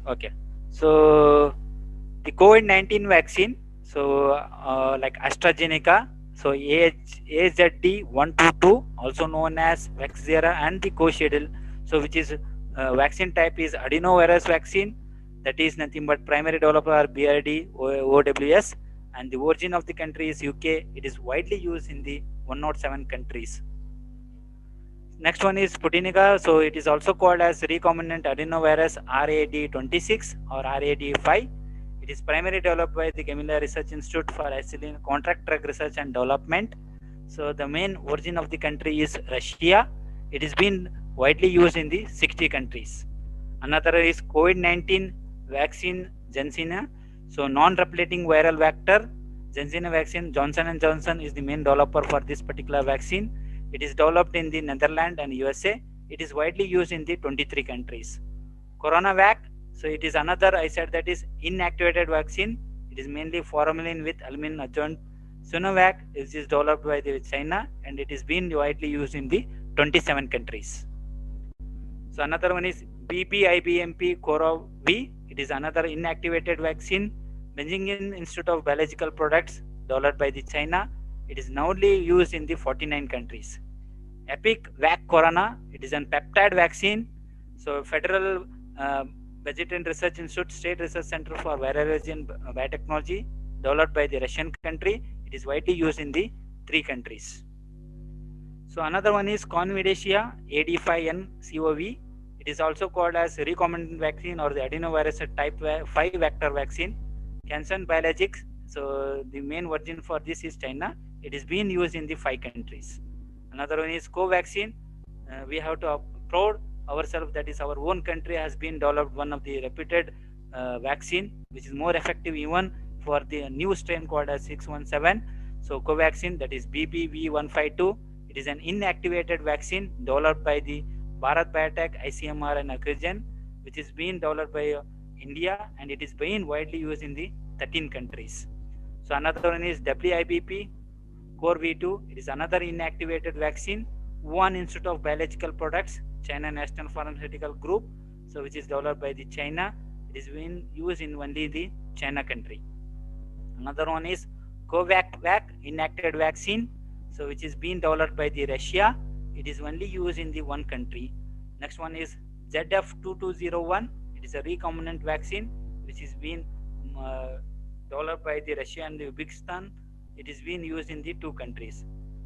Okay. So the COVID-19 vaccine, so like AstraZeneca, so AZD122, also known as Vaxzera, and the co-schedule, so which is vaccine type is adenovirus vaccine, that is nothing but primary developer or BRD OWS, and the origin of the country is UK. It is widely used in the 107 countries. Next one is Sputnika. So it is also called as recombinant adenovirus RAD26 or RAD5. It is primarily developed by the Gamaleya Research Institute for contract drug research and development. So the main origin of the country is Russia. It is been widely used in the 60 countries. Another is COVID-19 vaccine Jensina. So non-replicating viral vector Jensina vaccine. Johnson and Johnson is the main developer for this particular vaccine. It is developed in the Netherlands and USA. It is widely used in the 23 countries. CoronaVac, so it is another, I said, that is inactivated vaccine. It is mainly formalin with aluminum adjuvant. Sinovac is developed by China, and it is being widely used in the 27 countries. So another one is BBIBMP CoraV. It is another inactivated vaccine. Beijing Institute of Biological Products, developed by the China. It is nowly used in the 49 countries. Epic Vac Corona, it is a peptide vaccine. So Federal Budget and Research Institute, State Research Center for Virology and Biotechnology, developed by the Russian country. It is widely used in the 3 countries. So another one is Convidacia AD5N-CoV. It is also called as recombinant vaccine or the adenovirus type 5 vector vaccine. Cancer Biologics. So the main origin for this is China. It is being used in the 5 countries. Another one is Covaxin. We have to proud ourselves that is our own country has been developed one of the reputed vaccine which is more effective even for the new strain called as 617. So Covaxin, that is BBV152. It is an inactivated vaccine developed by the Bharat Biotech, ICMR and Acrigen, which is being developed by India, and it is being widely used in the 13 countries. So another one is WIBP CoreV2. It is another inactivated vaccine. Wuhan Institute of Biological Products, China National Pharmaceutical Group, so which is developed by the China. It is being used in only the China country. Another one is Covac inactivated vaccine, so which is being developed by the Russia. It is only used in the 1 country. Next one is ZF2201. It is a recombinant vaccine which is being developed by the Russia and the Uzbekistan. It is being used in the 2 countries.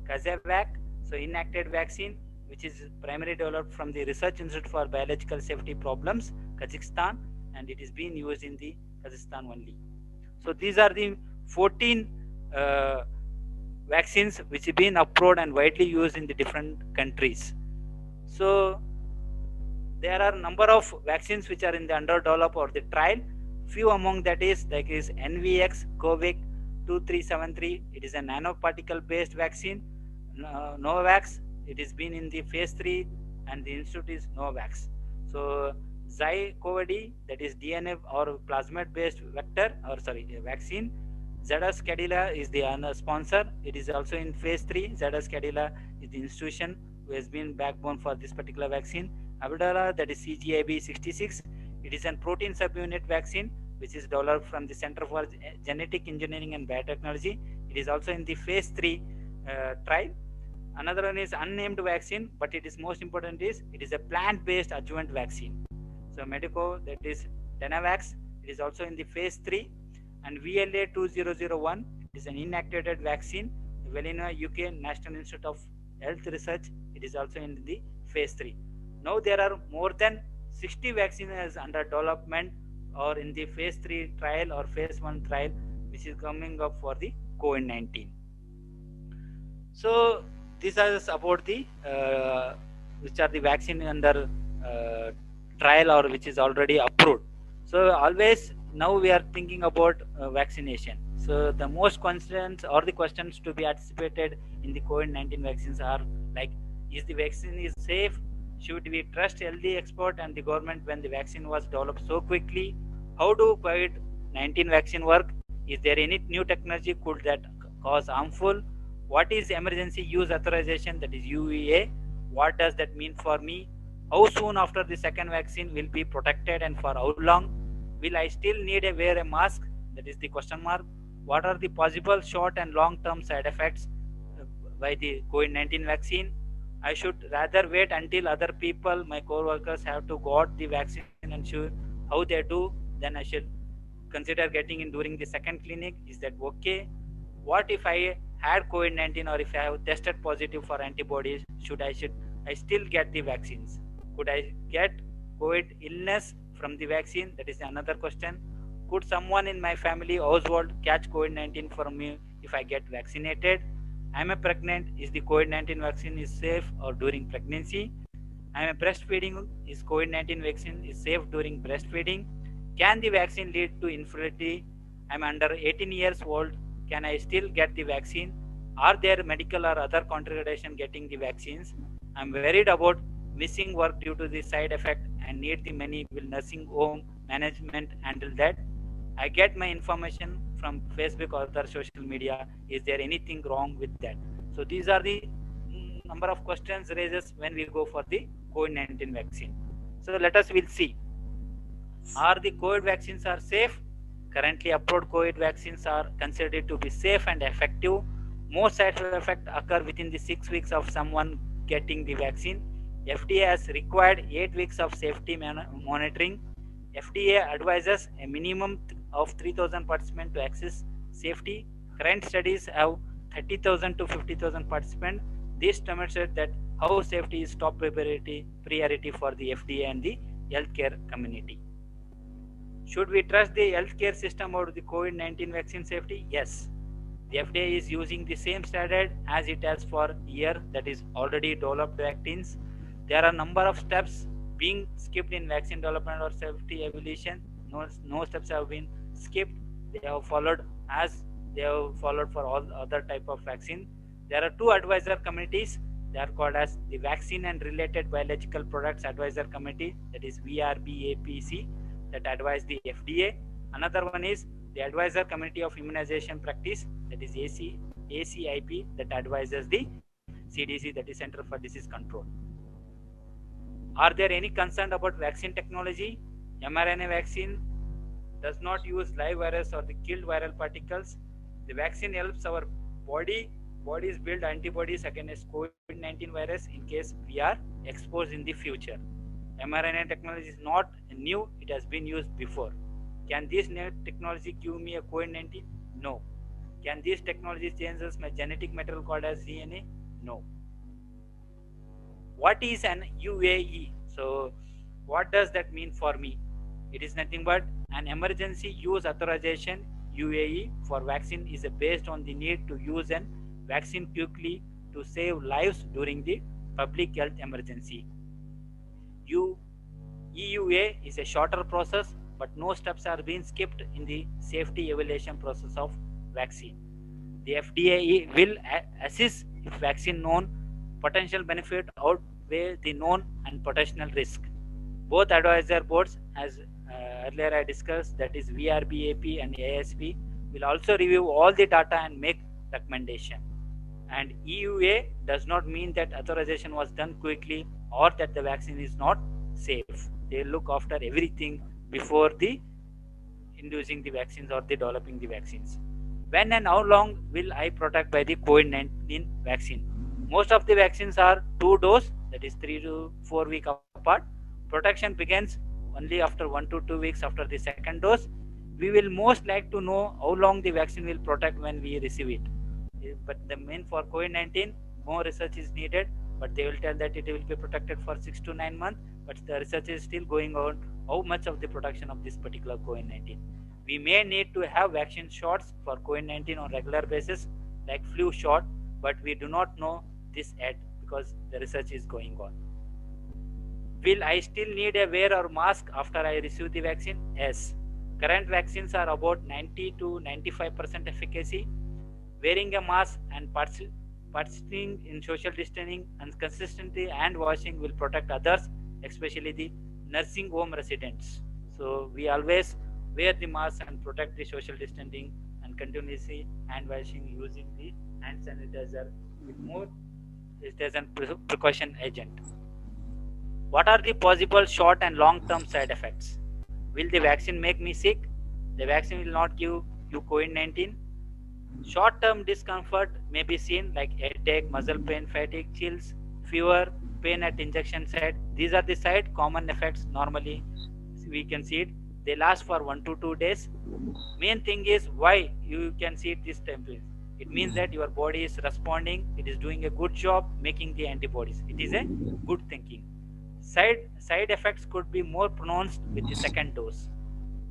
Kazavac, so inactivated vaccine which is primarily developed from the Research Institute for Biological Safety Problems, Kazakhstan, and it is being used in the Kazakhstan only. So these are the 14 vaccines which have been approved and widely used in the different countries. So there are a number of vaccines which are in the underdeveloped or the trial. Few among that is like is NVX COVID 2373. It is a nanoparticle based vaccine. Novavax, it has been in the phase 3 and the institute is Novavax. So Zycovid, that is DNA or plasmid based vaccine. Zedas Cadila is the sponsor. It is also in phase 3. Zedas Cadila is the institution who has been backbone for this particular vaccine. Abdala, that is CGIB 66. It is a protein subunit vaccine which is developed from the Center for Genetic Engineering and Biotechnology. It is also in the phase 3 trial. Another one is unnamed vaccine, but it is most important is it is a plant-based adjuvant vaccine. So Medico, that is Dynavax, it is also in the phase 3. And VLA 2001, it is an inactivated vaccine. Velina UK National Institute of Health Research, it is also in the phase 3. Now there are more than 60 vaccines under development or in the phase 3 trial or phase 1 trial which is coming up for the COVID-19. So these are about the which are the vaccine under trial or which is already approved. So always now we are thinking about vaccination. So the most concerns or the questions to be anticipated in the COVID-19 vaccines are like, is the vaccine is safe? Should we trust healthy expert and the government when the vaccine was developed so quickly? How do COVID-19 vaccine work? Is there any new technology could that cause harmful? What is emergency use authorization, that is UEA? What does that mean for me? How soon after the second vaccine will be protected and for how long? Will I still need to wear a mask? That is the question mark. What are the possible short and long term side effects by the COVID-19 vaccine? I should rather wait until other people, my co-workers, have to got the vaccine and sure how they do, then I should consider getting in during the second clinic. Is that okay? What if I had COVID-19 or if I have tested positive for antibodies? Should I still get the vaccines? Could I get COVID illness from the vaccine? That is another question. Could someone in my family household catch COVID-19 from me if I get vaccinated? I'm a pregnant. Is the COVID-19 vaccine is safe or during pregnancy? I'm a breastfeeding. Is COVID-19 vaccine is safe during breastfeeding? Can the vaccine lead to infertility? I'm under 18 years old. Can I still get the vaccine? Are there medical or other contraindication getting the vaccines? I'm worried about missing work due to the side effect and need the money. Will nursing home management handle that? I get my information from Facebook or other social media. Is there anything wrong with that? So these are the number of questions raises when we go for the COVID-19 vaccine. So let us will see. Are the COVID vaccines are safe? Currently approved COVID vaccines are considered to be safe and effective. Most side effects occur within the 6 weeks of someone getting the vaccine. FDA has required 8 weeks of safety monitoring. FDA advises a minimum of 3,000 participants to access safety. Current studies have 30,000 to 50,000 participants. This demonstrates that how safety is top priority for the FDA and the healthcare community. Should we trust the healthcare system or the COVID-19 vaccine safety? Yes. The FDA is using the same standard as it has for years, that is already developed vaccines. There are a number of steps being skipped in vaccine development or safety evaluation. No steps have been skipped. They have followed as they have followed for all other type of vaccine. There are two advisor committees. They are called as the Vaccine and Related Biological Products Advisor Committee, that is VRBAPC, that advise the FDA. Another one is the Advisor Committee of Immunization Practice, that is ACIP, that advises the CDC, that is Center for Disease Control. Are there any concern about vaccine technology? mRNA vaccine does not use live virus or the killed viral particles. The vaccine helps our bodies build antibodies against COVID-19 virus in case we are exposed in the future. mRNA technology is not new, it has been used before. Can this new technology give me a COVID-19? No. Can this technology changes my genetic material called as DNA? No. What is an UAE? So what does that mean for me? It is nothing but an emergency use authorization. UAE for vaccine is based on the need to use an vaccine quickly to save lives during the public health emergency. EUA is a shorter process, but no steps are being skipped in the safety evaluation process of vaccine. The FDA will assess if vaccine known potential benefit outweigh the known and potential risk. Both advisor boards, as earlier I discussed, that is VRBAP and ASP, will also review all the data and make recommendation. And EUA does not mean that authorization was done quickly or that the vaccine is not safe. They look after everything before the inducing the vaccines or the developing the vaccines. When and how long will I protect by the COVID-19 vaccine? Most of the vaccines are 2 doses, that is 3 to 4 weeks apart. Protection begins only after 1 to 2 weeks after the second dose. We will most like to know how long the vaccine will protect when we receive it. But the main for COVID-19, more research is needed, but they will tell that it will be protected for 6 to 9 months, but the research is still going on how much of the protection of this particular COVID-19. We may need to have vaccine shots for COVID-19 on regular basis, like flu shot, but we do not know this yet because the research is going on. Will I still need a wear or mask after I receive the vaccine? Yes. Current vaccines are about 90 to 95% efficacy. Wearing a mask and participating in social distancing and consistently hand washing will protect others, especially the nursing home residents. So we always wear the mask and protect the social distancing and continuously hand washing using the hand sanitizer with more as a precaution agent. What are the possible short and long term side effects? Will the vaccine make me sick? The vaccine will not give you COVID-19. Short-term discomfort may be seen like headache, muscle pain, fatigue, chills, fever, pain at injection site. These are the side common effects normally we can see it. They last for 1 to 2 days. Main thing is why you can see it this temperature. It means that your body is responding, it is doing a good job making the antibodies. It is a good thinking. Side effects could be more pronounced with the second dose.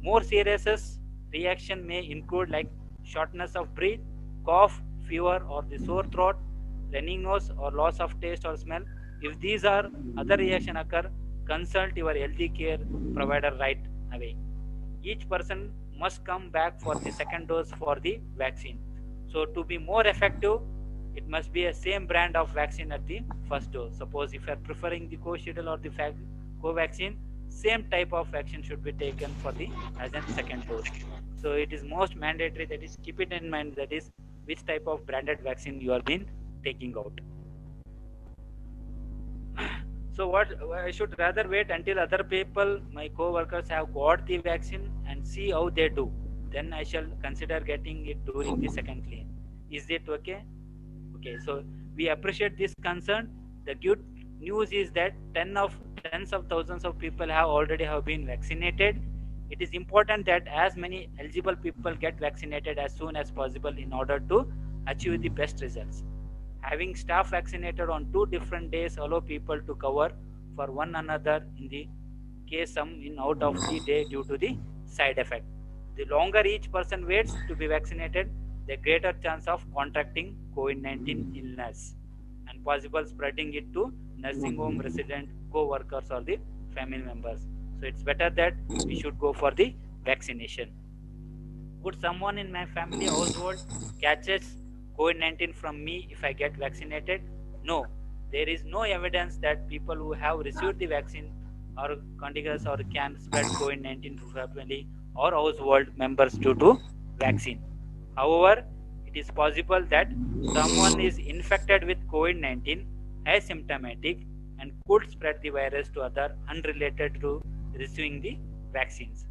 More serious reaction may include like shortness of breath, cough, fever or the sore throat, running nose or loss of taste or smell. If these are other reaction occur, consult your healthy care provider right away. Each person must come back for the second dose for the vaccine. So to be more effective, it must be a same brand of vaccine at the first dose. Suppose if you are preferring the Covidshielded or the Covaxin, same type of vaccine should be taken for the as a second dose. So it is most mandatory, that is keep it in mind, that is which type of branded vaccine you are been taking out. So what I should rather wait until other people, my co-workers have got the vaccine and see how they do. Then I shall consider getting it during the second clean. Is it okay? Okay, so we appreciate this concern. The good news is that tens of thousands of people have been vaccinated. It is important that as many eligible people get vaccinated as soon as possible in order to achieve the best results. Having staff vaccinated on 2 different days allow people to cover for one another in the case some in out of the day due to the side effect. The longer each person waits to be vaccinated, the greater chance of contracting COVID-19 illness and possible spreading it to nursing home resident, co-workers or the family members. So it's better that we should go for the vaccination. Would someone in my family household catches COVID-19 from me if I get vaccinated? No. There is no evidence that people who have received the vaccine are contagious or can spread COVID-19 to family or household members due to vaccine. However, it is possible that someone is infected with COVID-19 asymptomatic and could spread the virus to others unrelated to receiving the vaccines.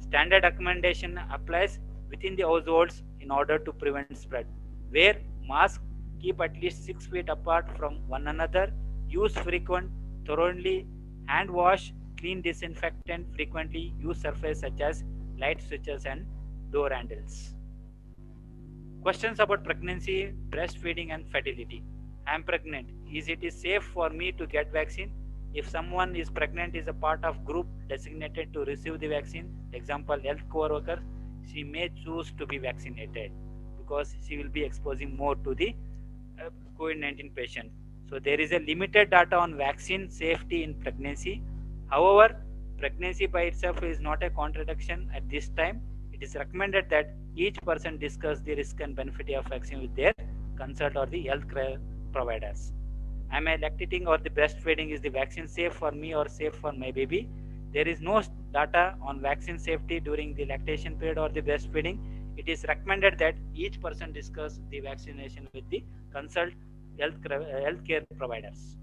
Standard recommendation applies within the households in order to prevent spread. Wear mask, keep at least 6 feet apart from one another, use frequent, thoroughly hand wash, clean disinfectant frequently, use surface such as light switches and door handles. Questions about pregnancy, breastfeeding and fertility. I am pregnant. Is it safe for me to get vaccine? If someone is pregnant is a part of group designated to receive the vaccine, example health co-worker, she may choose to be vaccinated because she will be exposing more to the COVID-19 patient. So there is a limited data on vaccine safety in pregnancy. However, pregnancy by itself is not a contradiction at this time. It is recommended that each person discuss the risk and benefit of vaccine with their consult or the health care providers. Am I lactating or the breastfeeding? Is the vaccine safe for me or safe for my baby? There is no data on vaccine safety during the lactation period or the breastfeeding. It is recommended that each person discuss the vaccination with the consult healthcare providers.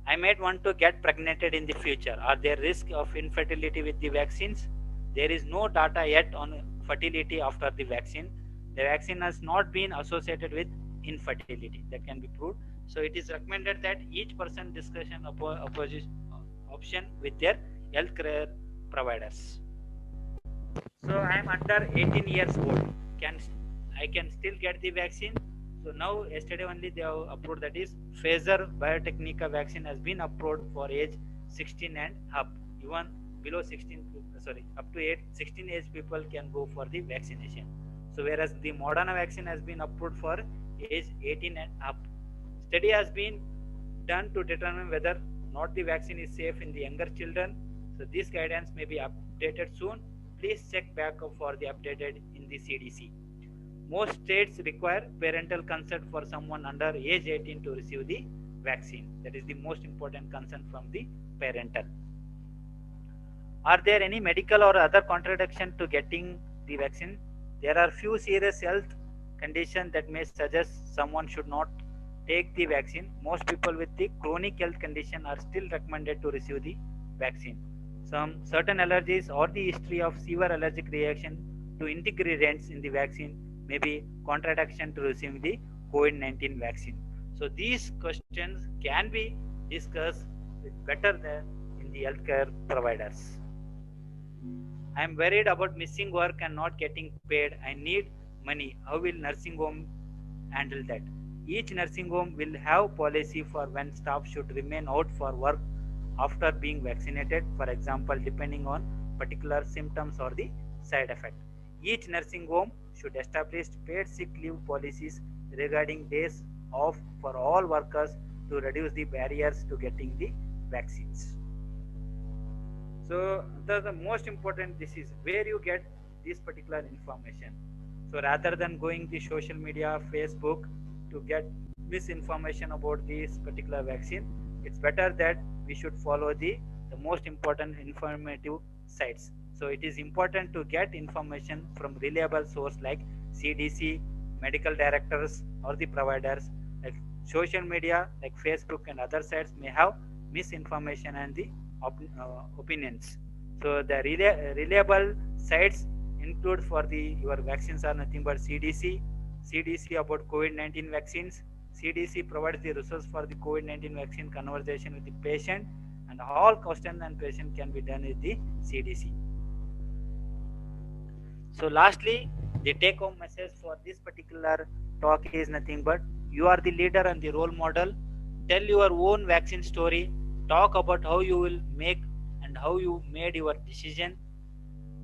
I might want to get pregnant in the future. Are there risks of infertility with the vaccines? There is no data yet on fertility after the vaccine. The vaccine has not been associated with infertility that can be proved. So it is recommended that each person discussion option with their healthcare providers. So I am under 18 years old. I can still get the vaccine? So now yesterday only they have approved, that is Pfizer BioNTech vaccine has been approved for age 16 and up. Even below 16, up to 16 age people can go for the vaccination. So whereas the Moderna vaccine has been approved for age 18 and up. Study has been done to determine whether not the vaccine is safe in the younger children. So this guidance may be updated soon. Please check back for the updated in the CDC. Most states require parental consent for someone under age 18 to receive the vaccine. That is the most important consent from the parental. Are there any medical or other contradiction to getting the vaccine? There are few serious health conditions that may suggest someone should not take the vaccine. Most people with the chronic health condition are still recommended to receive the vaccine. some certain allergies or the history of severe allergic reaction to ingredients in the vaccine may be contraindication to receiving the COVID-19 vaccine. So these questions can be discussed with better than in the healthcare providers. I am worried about missing work and not getting paid. I need money. How will nursing home handle that? Each nursing home will have policy for when staff should remain out for work after being vaccinated, for example, depending on particular symptoms or the side effect. Each nursing home should establish paid sick leave policies regarding days off for all workers to reduce the barriers to getting the vaccines. So the most important, this is where you get this particular information. So rather than going the social media, Facebook, to get misinformation about this particular vaccine, it's better that we should follow the most important informative sites. So it is important to get information from reliable source like CDC, medical directors or the providers. Like social media like Facebook and other sites may have misinformation and the opinions. So the reliable sites include for the your vaccines are nothing but CDC about COVID-19 vaccines. CDC provides the resource for the COVID-19 vaccine conversation with the patient, and all question and patient can be done with the CDC. So lastly, the take home message for this particular talk is nothing but you are the leader and the role model. Tell your own vaccine story. Talk about how you will make and how you made your decision.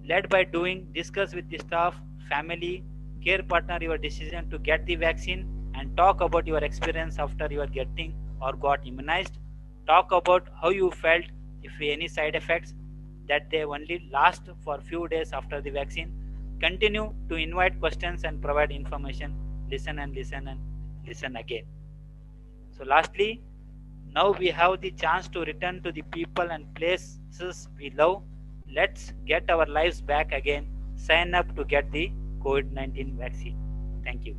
Led by doing, discuss with the staff, family, care partner your decision to get the vaccine, and talk about your experience after you are getting or got immunized. Talk about how you felt, if any side effects, that they only last for few days after the vaccine. Continue to invite questions and provide information. Listen and listen and listen again. So lastly, now we have the chance to return to the people and places we love. Let's get our lives back again. Sign up to get the COVID-19 vaccine. Thank you.